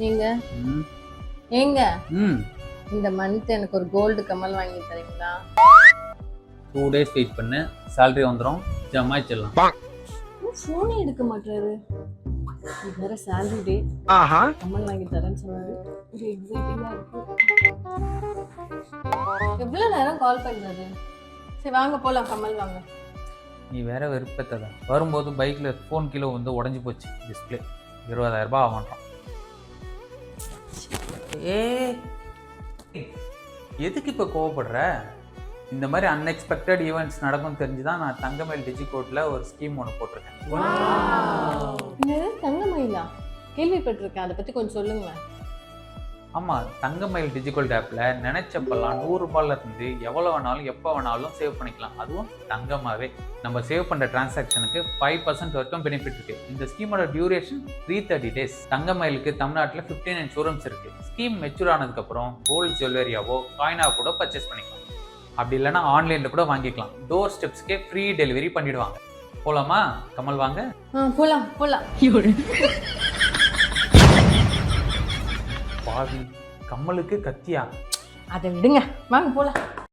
நீங்க ம் ஏங்க ம் இந்த மந்த் எனக்கு ஒரு கோல்டு கம்மல் வாங்கி தரீங்களா? 2 days வெயிட் பண்ணு, salary வந்துடும், ஜமாய்ச்சிடலாம். ஃபோனே எடுக்க மாட்டாரு. இது வேற salary டே. கம்மல் வாங்கி தரேன்னு சொன்னாரு. ஒரு எக்ஸைட்டிங்கா இருக்கு. எவ்வளவு நேரம் கால் பண்றது? சரி வாங்க போலாம், கம்மல் வாங்க. நீ வேற வெறுப்பேத்தத. வரும்போது பைக்ல ஃபோன் கீழே வந்து உடஞ்சி போச்சு டிஸ்பிளே. 20,000 ரூபாய் ஆகும்ன்றான். எதுக்கு இப்போ கோவப்படுற? இந்த மாதிரி அன்எக்ஸ்பெக்டட் ஈவெண்ட்ஸ் நடக்கும் தெரிஞ்சுதான் நான் தங்கமயில் டிஜிகோட்ல ஒரு ஸ்கீம் ஒன்று போட்டிருக்கேன். என்னது தங்கமயிலா? கேள்விப்பட்டிருக்கேன், அதை பத்தி கொஞ்சம் சொல்லுங்க. ஆமாம், தங்கமயில் டிஜிகோல்ட் ஆப்பில் நினைச்சப்பெல்லாம் 100 ரூபாயில இருந்து எவ்வளோ வேணாலும் எப்போ வேணாலும் சேவ் பண்ணிக்கலாம். அதுவும் தங்கமாகவே. நம்ம சேவ் பண்ணுற டிரான்சாக்ஷனுக்கு 5% வரைக்கும் பெனிஃபிட் இருக்குது. இந்த ஸ்கீமோட டியூரேஷன் 330 டேஸ். தங்கமயிலுக்கு தமிழ்நாட்டில் 15 இன்சூரன்ஸ் இருக்குது. ஸ்கீம் மெச்சூர் ஆனதுக்கப்புறம் கோல்டு ஜுவல்லரியாவோ காயினாவோ கூட பர்ச்சேஸ் பண்ணிக்கலாம். அப்படி இல்லைன்னா ஆன்லைனில் கூட வாங்கிக்கலாம். டோர் ஸ்டெப்ஸ்க்கே ஃப்ரீ டெலிவரி பண்ணிடுவாங்க. போலாமா கமல்? வாங்க போலாம் போலாம். பாவி, கம்மலுக்கு கத்தியா? அதை விடுங்க, வாங்க போலாம்.